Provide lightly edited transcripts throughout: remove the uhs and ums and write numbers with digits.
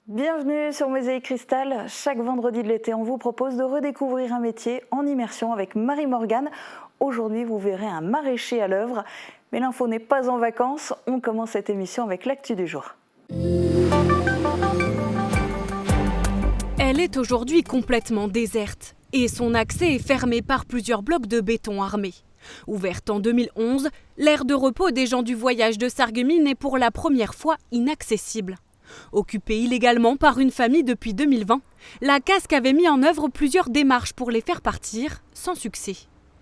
Bienvenue sur Mosaïque Cristal. Chaque vendredi de l'été, on vous propose de redécouvrir un métier en immersion avec Marie Morgane. Aujourd'hui, vous verrez un maraîcher à l'œuvre. Mais l'info n'est pas en vacances. On commence cette émission avec l'actu du jour. Elle est aujourd'hui complètement déserte et son accès est fermé par plusieurs blocs de béton armés. Ouverte en 2011, l'aire de repos des gens du voyage de Sarreguemines est pour la première fois inaccessible. Occupée illégalement par une famille depuis 2020, la Casque avait mis en œuvre plusieurs démarches pour les faire partir, sans succès.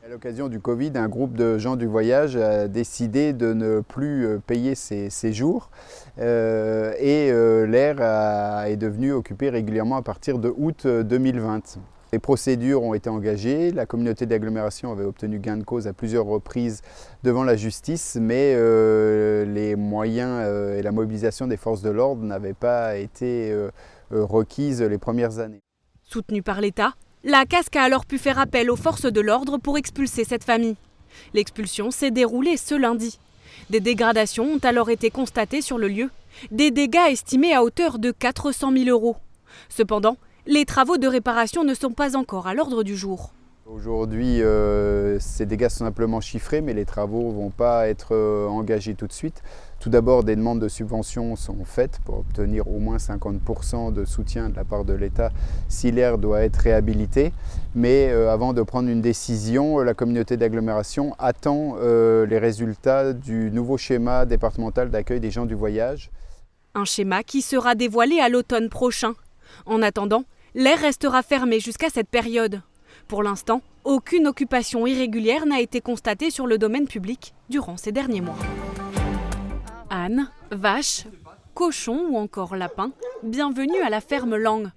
À l'occasion du Covid, un groupe de gens du voyage a décidé de ne plus payer ses séjours et l'aire est devenue occupée régulièrement à partir de août 2020. Les procédures ont été engagées, la communauté d'agglomération avait obtenu gain de cause à plusieurs reprises devant la justice, mais les moyens et la mobilisation des forces de l'ordre n'avaient pas été requises les premières années. Soutenue par l'État, la Casque a alors pu faire appel aux forces de l'ordre pour expulser cette famille. L'expulsion s'est déroulée ce lundi. Des dégradations ont alors été constatées sur le lieu, des dégâts estimés à hauteur de 400 000 €. Cependant, les travaux de réparation ne sont pas encore à l'ordre du jour. Aujourd'hui, ces dégâts sont simplement chiffrés, mais les travaux ne vont pas être engagés tout de suite. Tout d'abord, des demandes de subventions sont faites pour obtenir au moins 50% de soutien de la part de l'État si l'aire doit être réhabilitée. Mais avant de prendre une décision, la communauté d'agglomération attend les résultats du nouveau schéma départemental d'accueil des gens du voyage. Un schéma qui sera dévoilé à l'automne prochain. En attendant, l'aire restera fermée jusqu'à cette période. Pour l'instant, aucune occupation irrégulière n'a été constatée sur le domaine public durant ces derniers mois. Ânes, vaches, cochons ou encore lapins, bienvenue à la ferme Lang.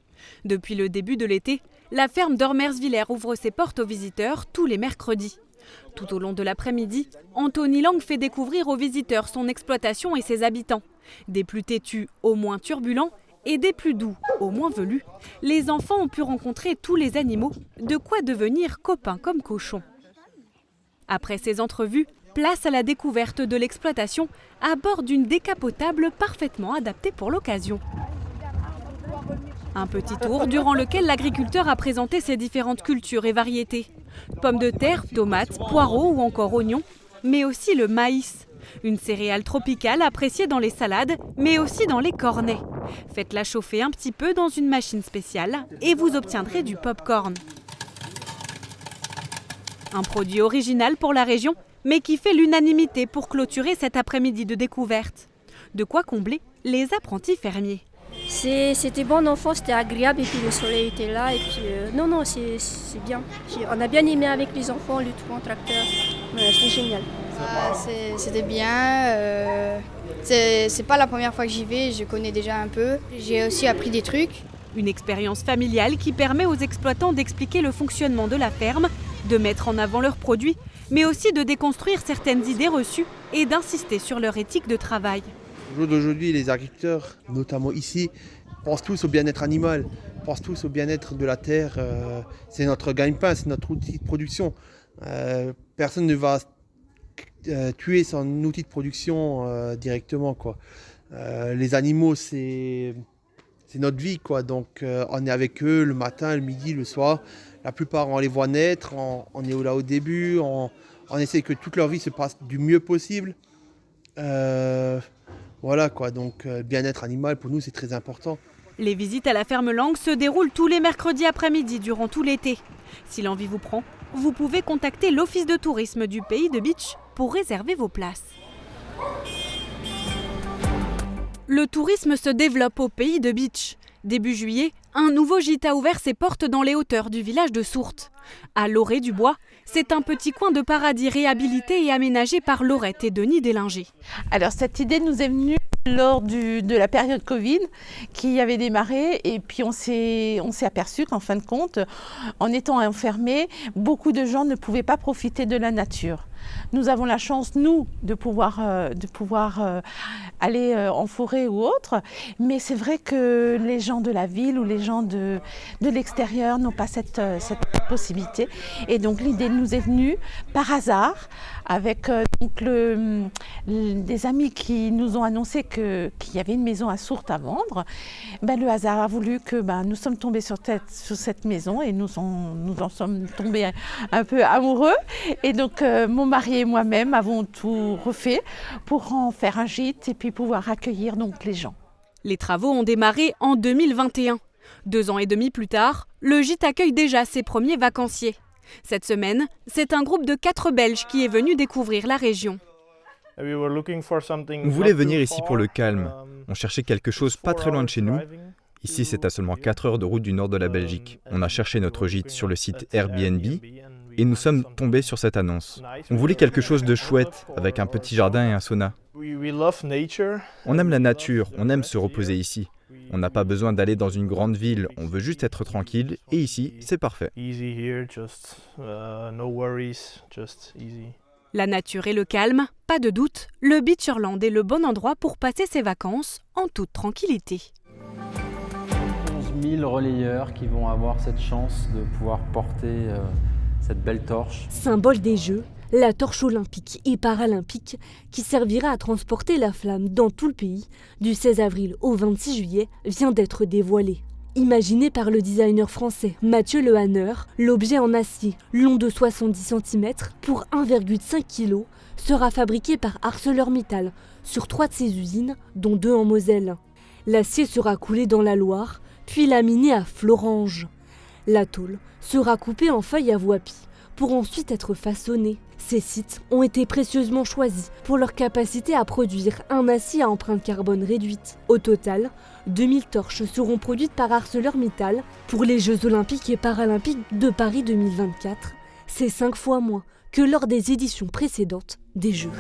Depuis le début de l'été, la ferme d'Ormersviller ouvre ses portes aux visiteurs tous les mercredis. Tout au long de l'après-midi, Anthony Lang fait découvrir aux visiteurs son exploitation et ses habitants. Des plus têtus au moins turbulents et des plus doux au moins velus, les enfants ont pu rencontrer tous les animaux, de quoi devenir copains comme cochons. Après ces entrevues, place à la découverte de l'exploitation à bord d'une décapotable parfaitement adaptée pour l'occasion. Un petit tour durant lequel l'agriculteur a présenté ses différentes cultures et variétés. Pommes de terre, tomates, poireaux ou encore oignons, mais aussi le maïs. Une céréale tropicale appréciée dans les salades, mais aussi dans les cornets. Faites-la chauffer un petit peu dans une machine spéciale et vous obtiendrez du pop-corn. Un produit original pour la région, mais qui fait l'unanimité pour clôturer cet après-midi de découverte. De quoi combler les apprentis fermiers. C'était bon enfant, c'était agréable et puis le soleil était là et puis non c'est bien. On a bien aimé avec les enfants le tour en tracteur, c'était génial. C'était bien, c'est pas la première fois que j'y vais, je connais déjà un peu. J'ai aussi appris des trucs. Une expérience familiale qui permet aux exploitants d'expliquer le fonctionnement de la ferme, de mettre en avant leurs produits, mais aussi de déconstruire certaines idées reçues et d'insister sur leur éthique de travail. Au jour d'aujourd'hui, les agriculteurs, notamment ici, pensent tous au bien-être animal, pensent tous au bien-être de la terre. C'est notre gagne-pain, c'est notre outil de production. Personne ne va tuer son outil de production directement, quoi. Les animaux, c'est notre vie, quoi. Donc on est avec eux le matin, le midi, le soir. La plupart, on les voit naître, on est là au début, on essaie que toute leur vie se passe du mieux possible. Voilà, quoi. Donc le bien-être animal, pour nous, c'est très important. Les visites à la ferme Lang se déroulent tous les mercredis après-midi durant tout l'été. Si l'envie vous prend, vous pouvez contacter l'office de tourisme du Pays de Bitche pour réserver vos places. Le tourisme se développe au Pays de Bitche. Début juillet, un nouveau gîte a ouvert ses portes dans les hauteurs du village de Sourtes. À Loré-du-Bois, c'est un petit coin de paradis réhabilité et aménagé par Laurette et Denis Délinger. Alors cette idée nous est venue lors de la période Covid qui avait démarré et puis on s'est aperçu qu'en fin de compte, en étant enfermés, beaucoup de gens ne pouvaient pas profiter de la nature. Nous avons la chance, nous, de pouvoir aller en forêt ou autre, mais c'est vrai que les gens de la ville ou les gens de l'extérieur n'ont pas cette possibilité. Et donc l'idée nous est venue par hasard avec des amis qui nous ont annoncé qu'il y avait une maison à Sourtes à vendre. Le hasard a voulu que nous sommes tombés sur cette maison et nous en sommes tombés un peu amoureux. Et donc mon mari et moi-même avons tout refait pour en faire un gîte et puis pouvoir accueillir donc les gens. Les travaux ont démarré en 2021. 2 ans et demi plus tard, le gîte accueille déjà ses premiers vacanciers. Cette semaine, c'est un groupe de 4 Belges qui est venu découvrir la région. On voulait venir ici pour le calme. On cherchait quelque chose pas très loin de chez nous. Ici, c'est à seulement 4 heures de route du nord de la Belgique. On a cherché notre gîte sur le site Airbnb et nous sommes tombés sur cette annonce. On voulait quelque chose de chouette, avec un petit jardin et un sauna. On aime la nature, on aime se reposer ici. On n'a pas besoin d'aller dans une grande ville, on veut juste être tranquille et ici, c'est parfait. La nature et le calme, pas de doute, le Beacherland est le bon endroit pour passer ses vacances en toute tranquillité. 11 000 relayeurs qui vont avoir cette chance de pouvoir porter cette belle torche. Symbole des Jeux, la torche olympique et paralympique qui servira à transporter la flamme dans tout le pays du 16 avril au 26 juillet vient d'être dévoilée. Imaginé par le designer français Mathieu Lehanner, l'objet en acier long de 70 cm pour 1,5 kg sera fabriqué par ArcelorMittal sur 3 de ses usines, dont 2 en Moselle. L'acier sera coulé dans la Loire, puis laminé à Florange. La tôle sera coupée en feuilles à voie-pie pour ensuite être façonnée. Ces sites ont été précieusement choisis pour leur capacité à produire un acier à empreinte carbone réduite. Au total, 2000 torches seront produites par ArcelorMittal pour les Jeux Olympiques et Paralympiques de Paris 2024. C'est 5 fois moins que lors des éditions précédentes des Jeux.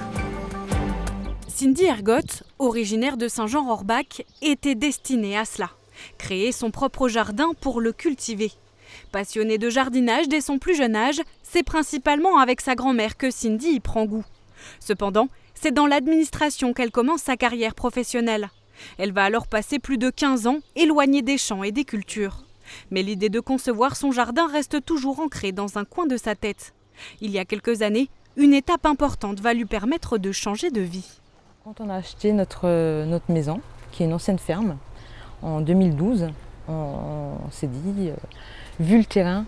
Cindy Ergotte, originaire de Saint-Jean-Rohrbach, était destinée à cela. Créer son propre jardin pour le cultiver. Passionnée de jardinage dès son plus jeune âge, c'est principalement avec sa grand-mère que Cindy y prend goût. Cependant, c'est dans l'administration qu'elle commence sa carrière professionnelle. Elle va alors passer plus de 15 ans éloignée des champs et des cultures. Mais l'idée de concevoir son jardin reste toujours ancrée dans un coin de sa tête. Il y a quelques années, une étape importante va lui permettre de changer de vie. Quand on a acheté notre maison, qui est une ancienne ferme, en 2012, on s'est dit, vu le terrain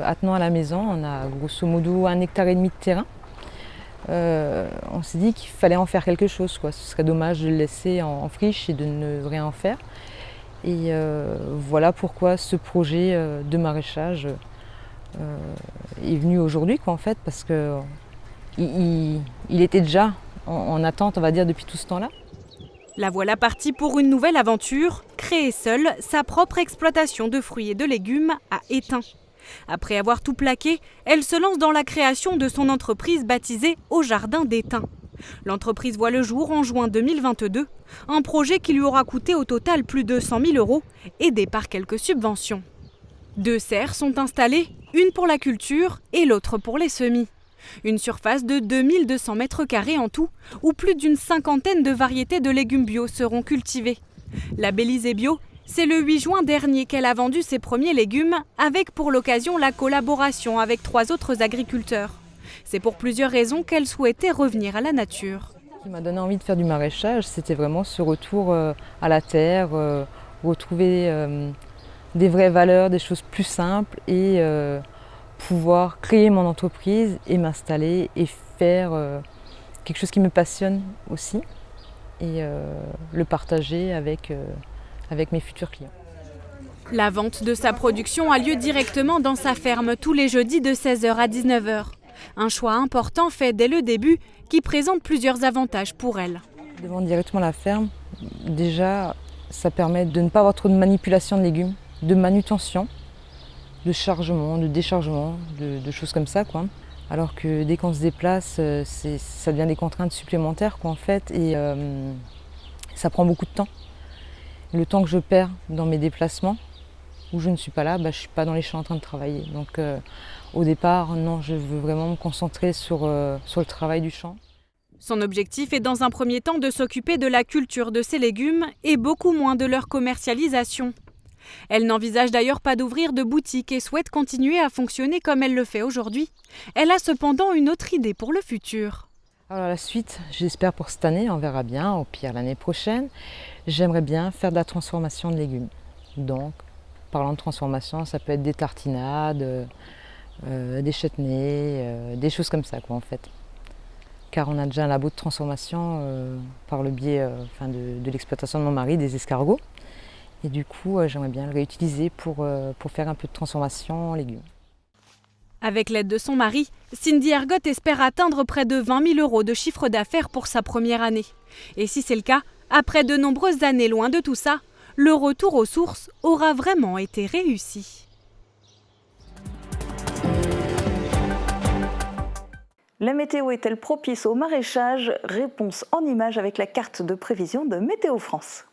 attenant à la maison, on a grosso modo 1,5 hectare de terrain, on s'est dit qu'il fallait en faire quelque chose, quoi. Ce serait dommage de le laisser en friche et de ne rien en faire. Et voilà pourquoi ce projet de maraîchage est venu aujourd'hui, quoi, en fait, parce qu'il était déjà en attente, on va dire, depuis tout ce temps-là. La voilà partie pour une nouvelle aventure, créer seule sa propre exploitation de fruits et de légumes à Étain. Après avoir tout plaqué, elle se lance dans la création de son entreprise baptisée Au Jardin d'Étain. L'entreprise voit le jour en juin 2022, un projet qui lui aura coûté au total plus de 100 000 €, aidé par quelques subventions. 2 serres sont installées, une pour la culture et l'autre pour les semis. Une surface de 2200 m² en tout, où plus d'une 50aine de variétés de légumes bio seront cultivées. Labellisée bio, c'est le 8 juin dernier qu'elle a vendu ses premiers légumes, avec pour l'occasion la collaboration avec 3 autres agriculteurs. C'est pour plusieurs raisons qu'elle souhaitait revenir à la nature. Ce qui m'a donné envie de faire du maraîchage, c'était vraiment ce retour à la terre, retrouver des vraies valeurs, des choses plus simples et pouvoir créer mon entreprise et m'installer et faire quelque chose qui me passionne aussi et le partager avec mes futurs clients. La vente de sa production a lieu directement dans sa ferme tous les jeudis de 16h à 19h. Un choix important fait dès le début qui présente plusieurs avantages pour elle. De vendre directement la ferme, déjà ça permet de ne pas avoir trop de manipulation de légumes, de manutention, de chargement, de déchargement, de choses comme ça, quoi. Alors que dès qu'on se déplace, ça devient des contraintes supplémentaires, quoi, en fait, et ça prend beaucoup de temps. Le temps que je perds dans mes déplacements, où je ne suis pas là, je ne suis pas dans les champs en train de travailler. Donc au départ, non, je veux vraiment me concentrer sur le travail du champ. Son objectif est dans un premier temps de s'occuper de la culture de ces légumes et beaucoup moins de leur commercialisation. Elle n'envisage d'ailleurs pas d'ouvrir de boutique et souhaite continuer à fonctionner comme elle le fait aujourd'hui. Elle a cependant une autre idée pour le futur. Alors la suite, j'espère pour cette année, on verra bien, au pire l'année prochaine. J'aimerais bien faire de la transformation de légumes. Donc, parlant de transformation, ça peut être des tartinades, des chutneys, des choses comme ça quoi en fait. Car on a déjà un labo de transformation par le biais de l'exploitation de mon mari, des escargots. Et du coup, j'aimerais bien le réutiliser pour faire un peu de transformation en légumes. Avec l'aide de son mari, Cindy Ergot espère atteindre près de 20 000 € de chiffre d'affaires pour sa première année. Et si c'est le cas, après de nombreuses années loin de tout ça, le retour aux sources aura vraiment été réussi. La météo est-elle propice au maraîchage? Réponse en images avec la carte de prévision de Météo France.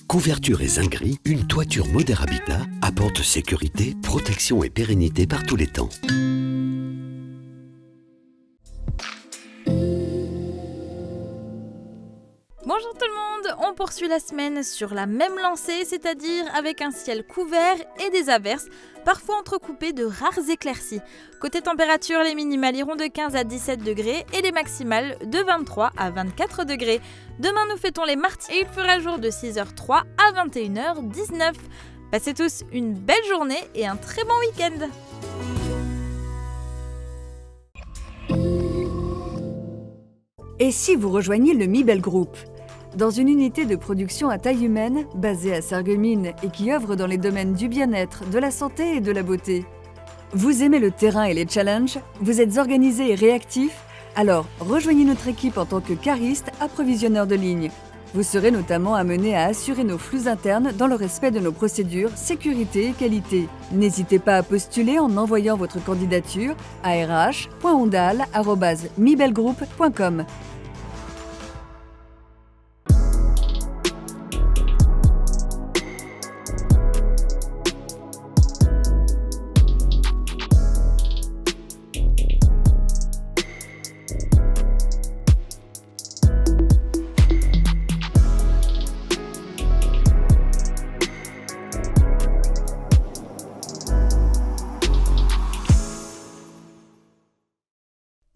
Couverture et zinguerie, une toiture Moder Habitat apporte sécurité, protection et pérennité par tous les temps. Bonjour tout le monde, on poursuit la semaine sur la même lancée, c'est-à-dire avec un ciel couvert et des averses, parfois entrecoupées de rares éclaircies. Côté température, les minimales iront de 15 à 17 degrés et les maximales de 23 à 24 degrés. Demain, nous fêtons les martyrs et il fera jour de 6h03 à 21h19. Passez tous une belle journée et un très bon week-end. Et si vous rejoignez le Mibel Group? Dans une unité de production à taille humaine, basée à Sarreguemines et qui œuvre dans les domaines du bien-être, de la santé et de la beauté. Vous aimez le terrain et les challenges? Vous êtes organisé et réactif? Alors, rejoignez notre équipe en tant que cariste approvisionneur de ligne. Vous serez notamment amené à assurer nos flux internes dans le respect de nos procédures, sécurité et qualité. N'hésitez pas à postuler en envoyant votre candidature à rh.ondal@mibelgroup.com.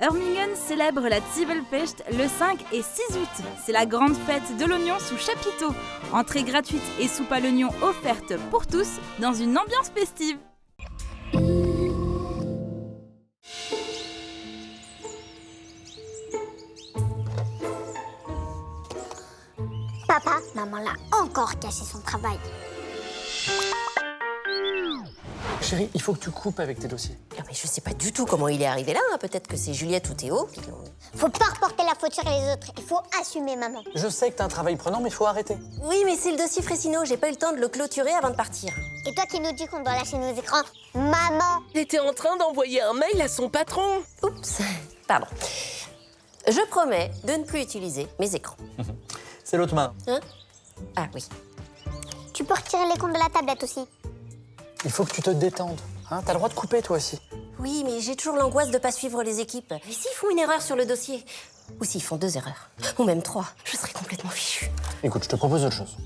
Hörmingen célèbre la Zwiebelfest le 5 et 6 août. C'est la grande fête de l'oignon sous chapiteau. Entrée gratuite et soupe à l'oignon offerte pour tous dans une ambiance festive. Papa, maman l'a encore caché son travail. Chérie, il faut que tu coupes avec tes dossiers. Ah mais je sais pas du tout comment il est arrivé là, hein. Peut-être que c'est Juliette ou Théo. Faut pas reporter la faute sur les autres, il faut assumer, maman. Je sais que t'as un travail prenant, mais faut arrêter. Oui, mais c'est le dossier Fressino, j'ai pas eu le temps de le clôturer avant de partir. Et toi qui nous dis qu'on doit lâcher nos écrans, maman! J'étais en train d'envoyer un mail à son patron. Oups, pardon. Je promets de ne plus utiliser mes écrans. C'est l'autre main. Hein? Ah oui. Tu peux retirer les comptes de la tablette aussi. Il faut que tu te détendes. Hein, t'as le droit de couper, toi aussi. Oui, mais j'ai toujours l'angoisse de pas suivre les équipes. Et s'ils font une erreur sur le dossier? Ou s'ils font 2 erreurs? Ou même 3? Je serais complètement fichue. Écoute, je te propose autre chose.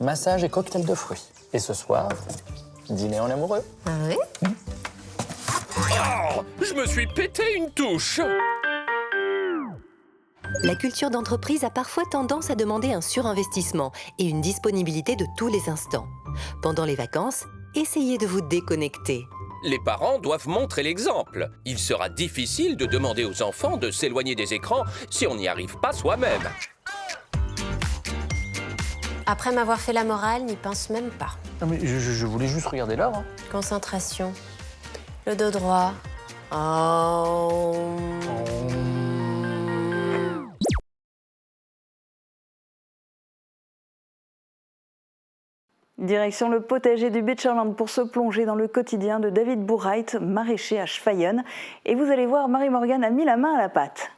Massage et cocktail de fruits. Et ce soir, dîner en amoureux. Ah oui? Oh, je me suis pété une touche. La culture d'entreprise a parfois tendance à demander un surinvestissement et une disponibilité de tous les instants. Pendant les vacances, essayez de vous déconnecter. Les parents doivent montrer l'exemple. Il sera difficile de demander aux enfants de s'éloigner des écrans si on n'y arrive pas soi-même. Après m'avoir fait la morale, n'y pense même pas. Non mais je voulais juste regarder l'heure. Hein. Concentration. Le dos droit. Oh. Direction le potager du Becherland pour se plonger dans le quotidien de David Bourrait, maraîcher à Schweyen. Et vous allez voir, Marie-Morgane a mis la main à la pâte.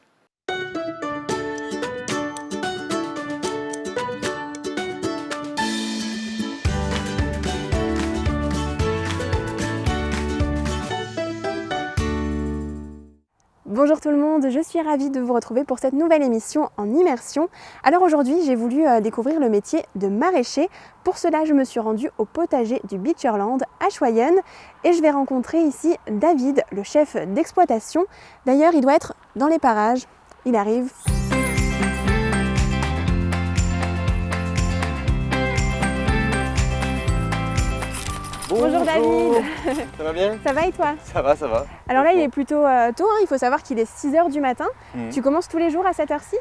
Bonjour tout le monde, je suis ravie de vous retrouver pour cette nouvelle émission en immersion. Alors aujourd'hui, j'ai voulu découvrir le métier de maraîcher. Pour cela, je me suis rendue au potager du Beecherland à Schweyen et je vais rencontrer ici David, le chef d'exploitation. D'ailleurs, il doit être dans les parages. Il arrive. Bonjour David. Ça va bien? Ça va et toi? Ça va, ça va. Alors là il est plutôt tôt, hein. Il faut savoir qu'il est 6 h du matin. Tu commences tous les jours à cette heure-ci?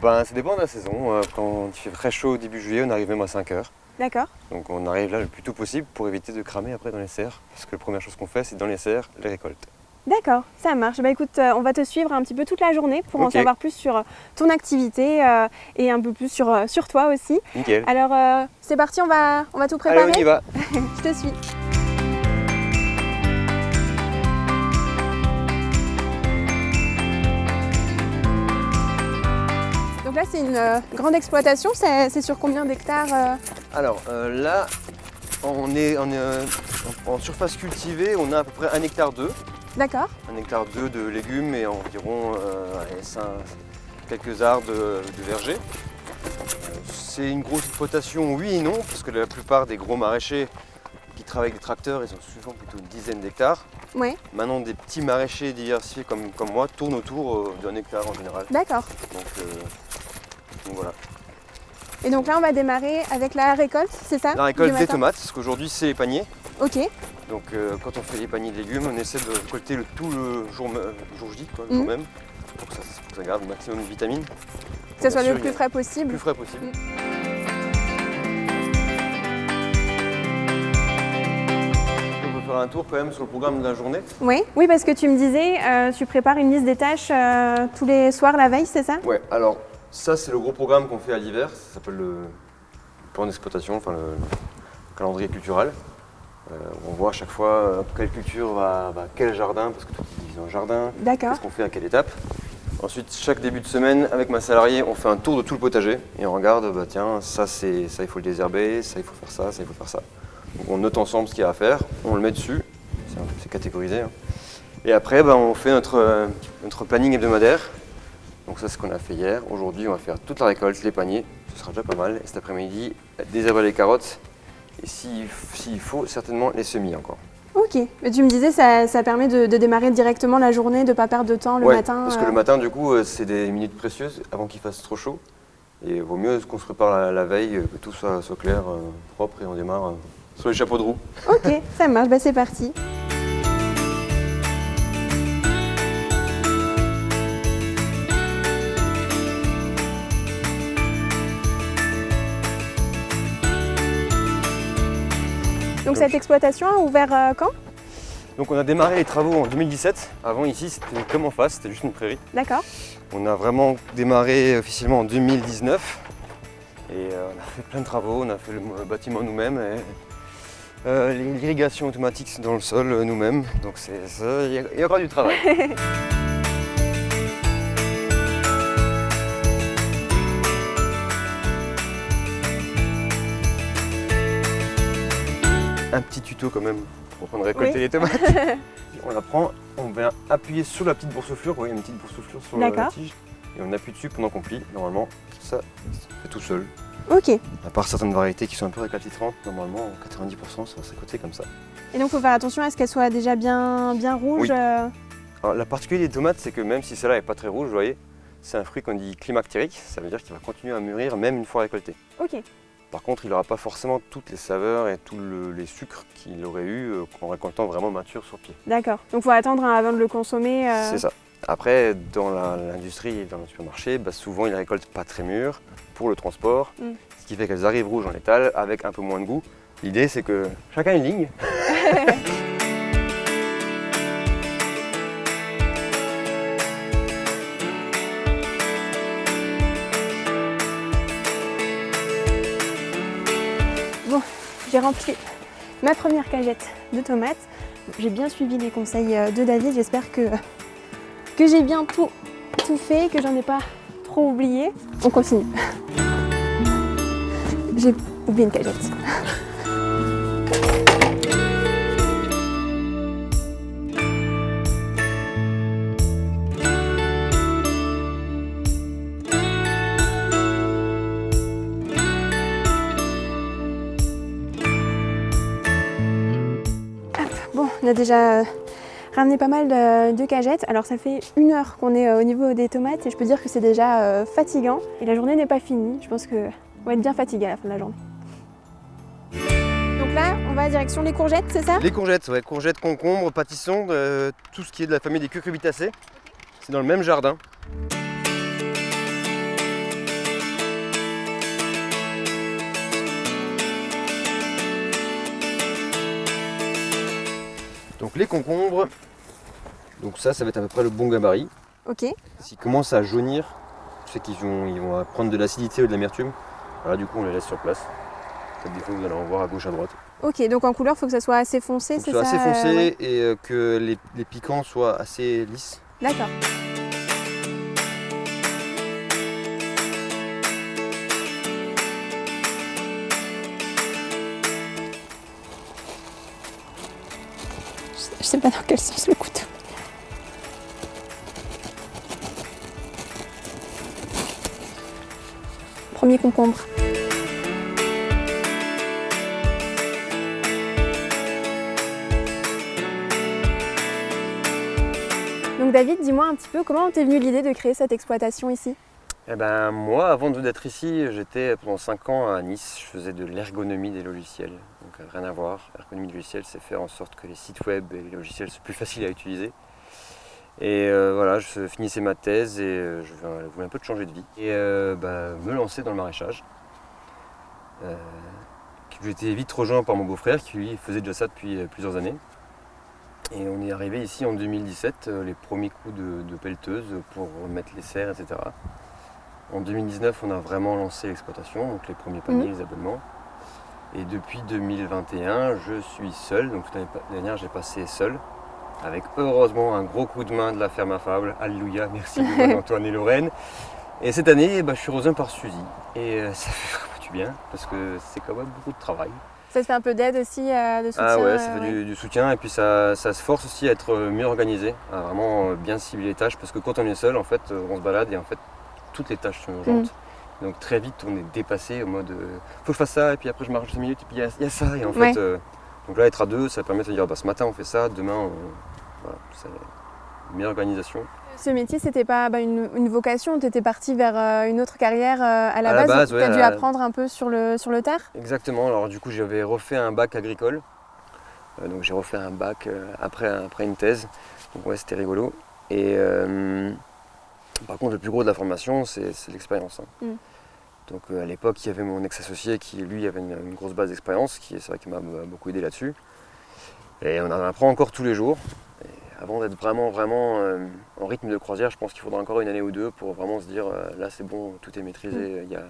Ben, ça dépend de la saison. Quand il fait très chaud au début juillet, on arrive même à 5 h. D'accord. Donc on arrive là le plus tôt possible pour éviter de cramer après dans les serres. Parce que la première chose qu'on fait, c'est dans les serres, les récoltes. D'accord, ça marche. Bah écoute, on va te suivre un petit peu toute la journée pour en savoir plus sur ton activité et un peu plus sur toi aussi. Nickel. Alors c'est parti, on va tout préparer. Allez, on y va. Je te suis. Donc là c'est une grande exploitation, c'est sur combien d'hectares Alors là, on est en surface cultivée, on a à peu près 1,2 hectare. D'accord. 1,2 hectare de légumes et environ quelques arts de verger. C'est une grosse exploitation, oui et non, parce que la plupart des gros maraîchers qui travaillent avec des tracteurs, ils ont souvent plutôt une dizaine d'hectares. Ouais. Maintenant, des petits maraîchers diversifiés comme moi tournent autour d'1 hectare en général. D'accord. Donc voilà. Et donc là, on va démarrer avec la récolte, c'est ça? La récolte des tomates, parce qu'aujourd'hui, c'est les paniers. Ok. Donc quand on fait les paniers de légumes, on essaie de récolter tout le jour J, le jour même, pour que ça garde le maximum de vitamines. Que ça soit le plus frais possible. Le plus frais possible. On peut faire un tour quand même sur le programme de la journée. Oui, parce que tu me disais, tu prépares une liste des tâches tous les soirs la veille, c'est ça? Ouais, alors ça c'est le gros programme qu'on fait à l'hiver, ça s'appelle le plan d'exploitation, enfin le calendrier cultural. On voit à chaque fois quelle culture va à quel jardin, parce que tout est divisé en jardin. D'accord. Qu'est-ce qu'on fait à quelle étape. Ensuite, chaque début de semaine, avec ma salariée, on fait un tour de tout le potager et on regarde, tiens, ça il faut le désherber, ça il faut faire ça, il faut faire ça. Donc on note ensemble ce qu'il y a à faire, on le met dessus, c'est catégorisé. Hein. Et après, on fait notre planning hebdomadaire. Donc ça, c'est ce qu'on a fait hier. Aujourd'hui, on va faire toute la récolte, les paniers, ce sera déjà pas mal. Et cet après-midi, désherber les carottes. Et s'il faut, certainement les semis encore. Ok, mais tu me disais ça permet de démarrer directement la journée, de ne pas perdre de temps le matin. Parce que le matin, du coup, c'est des minutes précieuses avant qu'il fasse trop chaud. Et il vaut mieux qu'on se prépare la veille, que tout soit clair, propre et on démarre sur les chapeaux de roue. Ok, ça marche, c'est parti. Donc cette exploitation a ouvert quand? Donc on a démarré les travaux en 2017. Avant ici c'était comme en face, c'était juste une prairie. D'accord. On a vraiment démarré officiellement en 2019. Et on a fait plein de travaux, on a fait le bâtiment nous-mêmes. L'irrigation automatique dans le sol nous-mêmes. Donc il y a encore du travail. Un petit tuto quand même pour apprendre à récolter les tomates. On la prend, on vient appuyer sur la petite boursouflure, vous voyez une petite boursouflure sur la tige, et on appuie dessus pendant qu'on plie. Normalement, ça fait tout seul. Ok. À part certaines variétés qui sont un peu récalcitrantes, normalement 90% ça va s'accoter comme ça. Et donc il faut faire attention à ce qu'elle soit déjà bien rouge. Oui. Alors, la particularité des tomates, c'est que même si celle-là n'est pas très rouge, vous voyez, c'est un fruit qu'on dit climactérique, ça veut dire qu'il va continuer à mûrir même une fois récolté. Ok. Par contre, il n'aura pas forcément toutes les saveurs et tous les sucres qu'il aurait eu en récoltant vraiment mature sur pied. D'accord. Donc il faut attendre avant de le consommer. C'est ça. Après, dans l'industrie et dans le supermarché, souvent ils ne récoltent pas très mûres pour le transport, ce qui fait qu'elles arrivent rouges en étal avec un peu moins de goût. L'idée, c'est que chacun a une ligne. Bon, j'ai rempli ma première cagette de tomates. J'ai bien suivi les conseils de David. J'espère que j'ai bien tout fait, que j'en ai pas trop oublié. On continue. J'ai oublié une cagette. On a déjà ramené pas mal de cagettes. Alors ça fait 1 heure qu'on est au niveau des tomates et je peux dire que c'est déjà fatigant. Et la journée n'est pas finie. Je pense qu'on va être bien fatigué à la fin de la journée. Donc là, on va direction les courgettes, c'est ça? Les courgettes, ouais, courgettes, concombres, pâtissons, tout ce qui est de la famille des cucurbitacées. C'est dans le même jardin. Donc les concombres, donc ça va être à peu près le bon gabarit. Ok. S'ils commencent à jaunir, tu sais qu'ils vont prendre de l'acidité ou de l'amertume. Voilà, du coup on les laisse sur place. Peut-être des fois vous allez en voir à gauche à droite. Ok, donc en couleur, il faut que ça soit assez foncé, c'est ça? Assez foncé ouais. Et que les piquants soient assez lisses. D'accord. Je sais pas dans quel sens le couteau. Premier concombre. Donc David, dis-moi un petit peu, comment t'es venue l'idée de créer cette exploitation ici? Eh ben moi, avant d'être ici, j'étais pendant 5 ans à Nice, je faisais de l'ergonomie des logiciels. Donc rien à voir, l'ergonomie des logiciels, c'est faire en sorte que les sites web et les logiciels soient plus faciles à utiliser. Et voilà, je finissais ma thèse et je voulais un peu de changer de vie. Et me lancer dans le maraîchage. J'ai été vite rejoint par mon beau-frère qui lui faisait déjà ça depuis plusieurs années. Et on est arrivé ici en 2017, les premiers coups de pelleteuse pour mettre les serres, etc. En 2019, on a vraiment lancé l'exploitation, donc les premiers paniers, les abonnements. Et depuis 2021, je suis seul, donc l'année dernière j'ai passé seul, avec heureusement un gros coup de main de la ferme affable, alléluia, merci Antoine et Lorraine. Et cette année, je suis rejoint par Suzy, et ça fait vraiment du bien, parce que c'est quand même beaucoup de travail. Ça te fait un peu d'aide aussi, de soutien? Ah ouais, ça fait du soutien, et puis ça se force aussi à être mieux organisé, à vraiment bien cibler les tâches, parce que quand on est seul, en fait, on se balade, et en fait, toutes les tâches sont urgentes. Donc très vite on est dépassé au mode faut que je fasse ça et puis après je marche 5 minutes et puis il y a ça et en fait donc là être à deux ça permet de se dire ce matin on fait ça, demain voilà, c'est une meilleure organisation. Ce métier c'était pas une vocation, tu étais parti vers une autre carrière à la base tu as dû apprendre un peu sur le terre? Exactement, alors du coup j'avais refait un bac agricole, donc j'ai refait un bac après une thèse, donc ouais c'était rigolo et par contre, le plus gros de la formation, c'est l'expérience. Donc à l'époque, il y avait mon ex-associé qui, lui, avait une grosse base d'expérience, c'est vrai qu'il m'a beaucoup aidé là-dessus. Et on en apprend encore tous les jours. Et avant d'être vraiment en rythme de croisière, je pense qu'il faudra encore 1 année ou 2 pour vraiment se dire, là c'est bon, tout est maîtrisé, il n'y a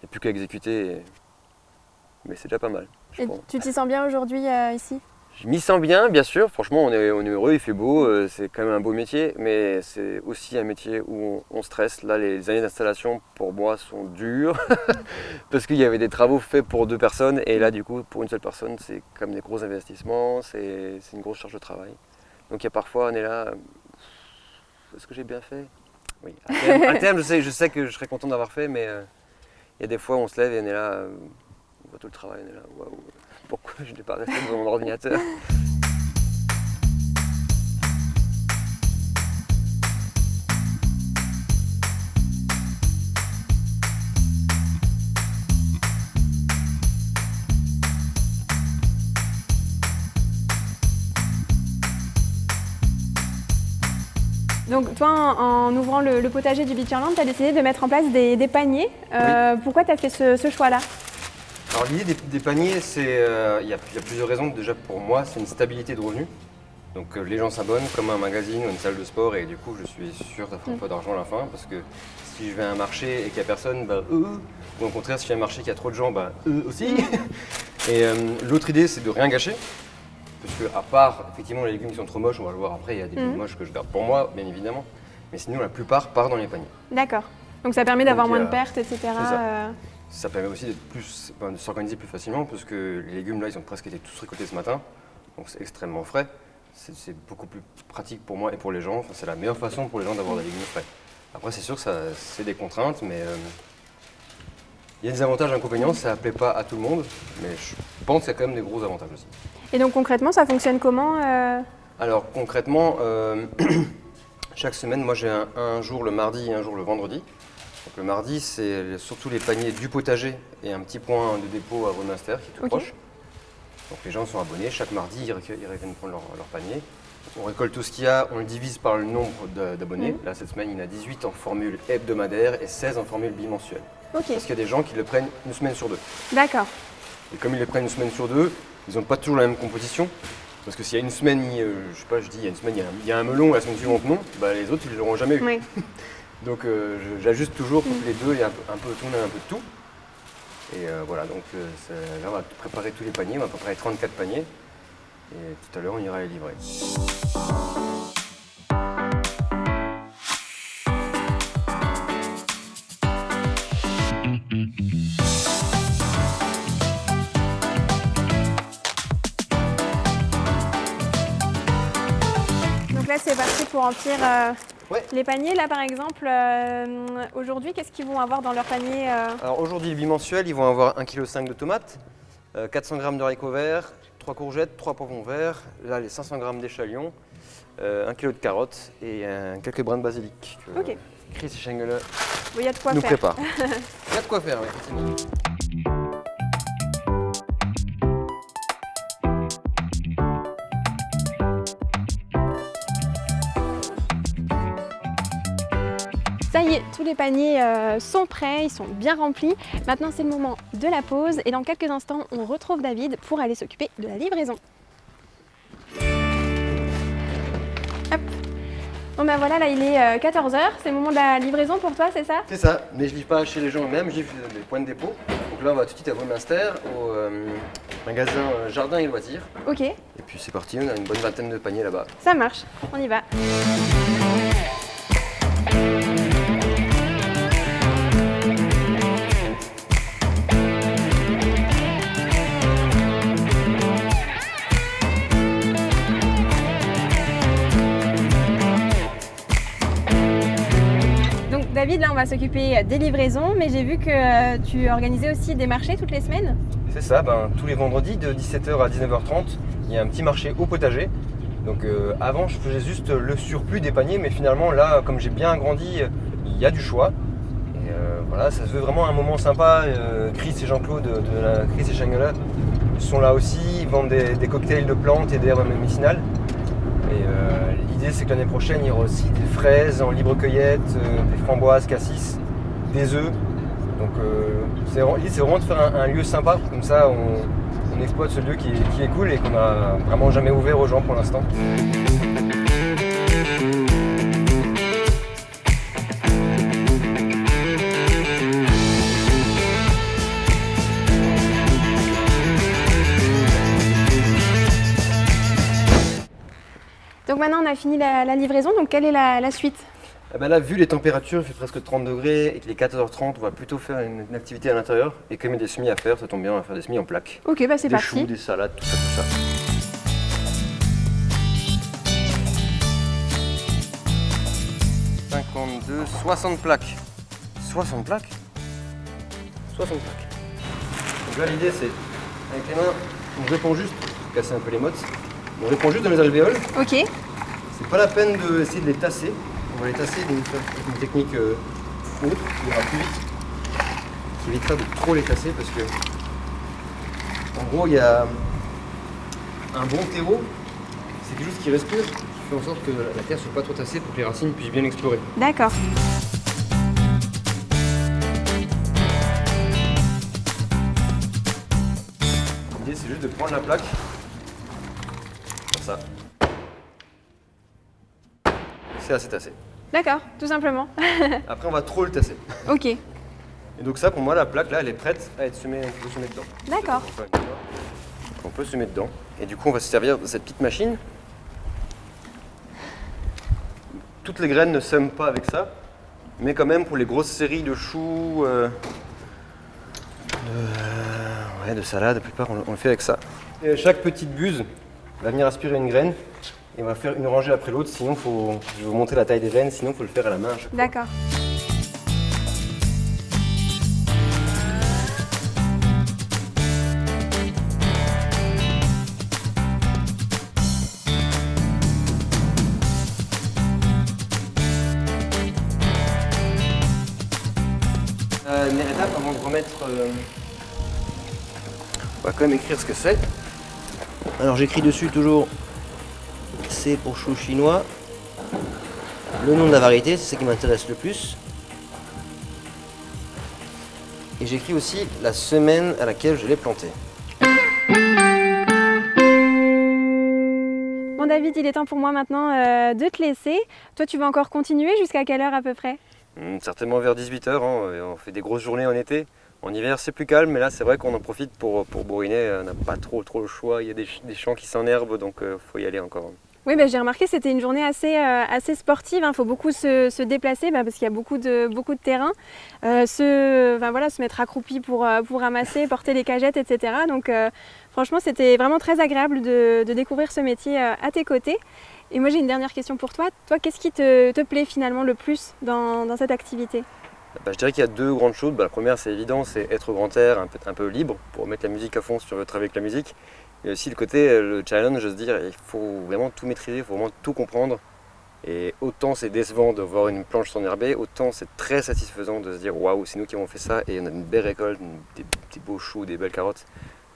plus qu'à exécuter. Mais c'est déjà pas mal. Et tu t'y sens bien aujourd'hui ici? Je m'y sens bien, bien sûr. Franchement, on est heureux, il fait beau, c'est quand même un beau métier, mais c'est aussi un métier où on stresse. Là, les années d'installation, pour moi, sont dures, parce qu'il y avait des travaux faits pour 2 personnes, et là, du coup, pour une seule personne, c'est comme des gros investissements, c'est une grosse charge de travail. Donc, il y a parfois, on est là, est-ce que j'ai bien fait? Oui, à terme, je sais que je serais content d'avoir fait, mais il y a des fois, on se lève et on est là, on voit tout le travail, on est là, waouh. Pourquoi je n'ai pas resté devant mon ordinateur? Donc toi, en ouvrant le potager du Beacherland, tu as décidé de mettre en place des paniers. Pourquoi tu as fait ce choix-là? Alors l'idée des paniers, il y a plusieurs raisons. Déjà pour moi, c'est une stabilité de revenus. Donc les gens s'abonnent comme un magazine ou une salle de sport et du coup je suis sûr d'avoir un peu d'argent à la fin parce que si je vais à un marché et qu'il n'y a personne, eux, ou au contraire si je vais à un marché et qu'il y a trop de gens, eux aussi. Et l'autre idée c'est de rien gâcher. Parce que à part effectivement les légumes qui sont trop moches, on va le voir après, il y a des légumes moches que je garde pour moi bien évidemment. Mais sinon la plupart part dans les paniers. D'accord. Donc ça permet d'avoir moins de pertes, etc. Ça permet aussi de s'organiser plus facilement parce que les légumes là ils ont presque été tous récoltés ce matin, donc c'est extrêmement frais. C'est beaucoup plus pratique pour moi et pour les gens, c'est la meilleure façon pour les gens d'avoir des légumes frais. Après c'est sûr que c'est des contraintes, mais Il y a des avantages et inconvénients, ça ne plaît pas à tout le monde, mais je pense qu'il y a quand même des gros avantages aussi. Et donc concrètement, ça fonctionne comment Alors concrètement, chaque semaine, moi j'ai un jour le mardi et un jour le vendredi. Donc le mardi, c'est surtout les paniers du potager et un petit point de dépôt à Rominster qui est tout proche. Donc les gens sont abonnés, chaque mardi ils viennent prendre leur panier. On récolte tout ce qu'il y a, on le divise par le nombre d'abonnés. Là cette semaine, il y en a 18 en formule hebdomadaire et 16 en formule bimensuelle. Parce qu'il y a des gens qui le prennent une semaine sur 2. D'accord. Et comme ils le prennent une semaine sur 2, ils n'ont pas toujours la même composition. Parce que s'il y a une semaine, je sais pas, je dis il y a une semaine, il y a un melon, la semaine suivante non, bah, les autres ils ne l'auront jamais eu. Oui. Donc j'ajuste toujours pour que les deux, il y a un peu de tout, un peu de tout. Et voilà, donc là on va préparer tous les paniers, on va préparer 34 paniers. Et tout à l'heure on ira les livrer. Donc là c'est parti pour remplir les paniers. Là par exemple, aujourd'hui qu'est-ce qu'ils vont avoir dans leur panier Alors aujourd'hui le bimensuel, ils vont avoir 1,5 kg de tomates, 400 g d'haricots verts, 3 courgettes, 3 poivrons verts, là les 500 g d'échalotes, 1 kg de carottes et quelques brins de basilic. Ok. Chris Schengele il y a de quoi nous faire. prépare. Il y a de quoi faire, oui, effectivement. Ça y est, tous les paniers sont prêts, ils sont bien remplis. Maintenant, c'est le moment de la pause et dans quelques instants, on retrouve David pour aller s'occuper de la livraison. Hop. Bon ben voilà, là il est 14h, c'est le moment de la livraison pour toi, c'est ça? C'est ça, mais je ne livre pas chez les gens eux-mêmes, je livre des points de dépôt. Donc là, on va tout de suite à Rominster, au magasin Jardin et Loisirs. Ok. Et puis c'est parti, on a une bonne vingtaine de paniers là-bas. Ça marche, on y va. David, là on va s'occuper des livraisons, mais j'ai vu que tu organisais aussi des marchés toutes les semaines. C'est ça, tous les vendredis de 17h à 19h30, il y a un petit marché au potager. Donc avant je faisais juste le surplus des paniers, mais finalement là, comme j'ai bien grandi, il y a du choix. Et voilà, ça se veut vraiment un moment sympa. Chris et Jean-Claude de la Chris et Schengele sont là aussi, ils vendent des cocktails de plantes et d'herbes médicinales. Et l'idée c'est que l'année prochaine il y aura aussi des fraises en libre cueillette, des framboises, cassis, des œufs. Donc l'idée c'est vraiment de faire un lieu sympa, comme ça on exploite ce lieu qui est cool et qu'on n'a vraiment jamais ouvert aux gens pour l'instant. Donc maintenant on a fini la livraison, donc quelle est la suite? Là, vu les températures, il fait presque 30 degrés et qu'il est 14h30, on va plutôt faire une activité à l'intérieur. Et comme il y a des semis à faire, ça tombe bien, on va faire des semis en plaques. Ok, bah c'est parti. Des choux, des salades, tout ça. 52, 60 plaques. 60 plaques 60 plaques. Donc là, l'idée c'est, avec les mains, on répond juste, pour casser un peu les mottes, on répond juste dans les alvéoles. Ok. C'est pas la peine d'essayer de les tasser. On va les tasser avec une technique autre, qui ira plus vite, qui évitera de trop les tasser parce que, en gros, il y a un bon terreau, c'est quelque chose qui respire, qui fait en sorte que la terre ne soit pas trop tassée pour que les racines puissent bien explorer. D'accord. L'idée, c'est juste de prendre la plaque, comme ça. C'est assez tassé. D'accord, tout simplement. Après, on va trop le tasser. Ok. Et donc ça, pour moi, la plaque, là, elle est prête à être semée, on peut semer dedans. D'accord. On peut semer dedans. Et du coup, on va se servir de cette petite machine. Toutes les graines ne sèment pas avec ça, mais quand même, pour les grosses séries de choux, de salade, la plupart, on le fait avec ça. Et chaque petite buse va venir aspirer une graine. Et on va faire une rangée après l'autre, sinon je vais vous montrer la taille des graines, sinon il faut le faire à la main à chaque fois. D'accord. Dernière étape avant de remettre... On va quand même écrire ce que c'est. Alors j'écris dessus toujours C pour chou chinois. Le nom de la variété, c'est ce qui m'intéresse le plus. Et j'écris aussi la semaine à laquelle je l'ai planté. Bon David, il est temps pour moi maintenant de te laisser. Toi tu vas encore continuer jusqu'à quelle heure à peu près? Certainement vers 18h, hein. On fait des grosses journées en été. En hiver c'est plus calme, mais là c'est vrai qu'on en profite pour bourriner. On n'a pas trop le choix, il y a des champs qui s'enherbent, donc faut y aller encore. Oui, j'ai remarqué que c'était une journée assez sportive. Il faut beaucoup se déplacer parce qu'il y a beaucoup de terrain. Se mettre accroupi pour ramasser, porter les cagettes, etc. Donc franchement, c'était vraiment très agréable de découvrir ce métier à tes côtés. Et moi, j'ai une dernière question pour toi. Toi, qu'est-ce qui te plaît finalement le plus dans cette activité? Je dirais qu'il y a deux grandes choses. La première, c'est évident, c'est être au grand air, un peu libre, pour mettre la musique à fond si on veut travailler avec la musique. Et aussi le challenge de se dire il faut vraiment tout maîtriser, il faut vraiment tout comprendre. Et autant c'est décevant de voir une planche s'enherber, autant c'est très satisfaisant de se dire waouh, c'est nous qui avons fait ça et on a une belle récolte, des beaux choux, des belles carottes.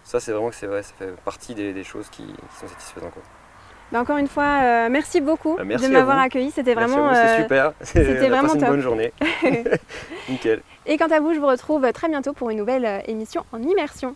Ça c'est vraiment que ça fait partie des choses qui sont satisfaisantes, quoi. Encore une fois, merci beaucoup merci de m'avoir accueilli. C'était vraiment c'était super. C'était vraiment top. Une bonne journée. Nickel. Et quant à vous, je vous retrouve très bientôt pour une nouvelle émission en immersion.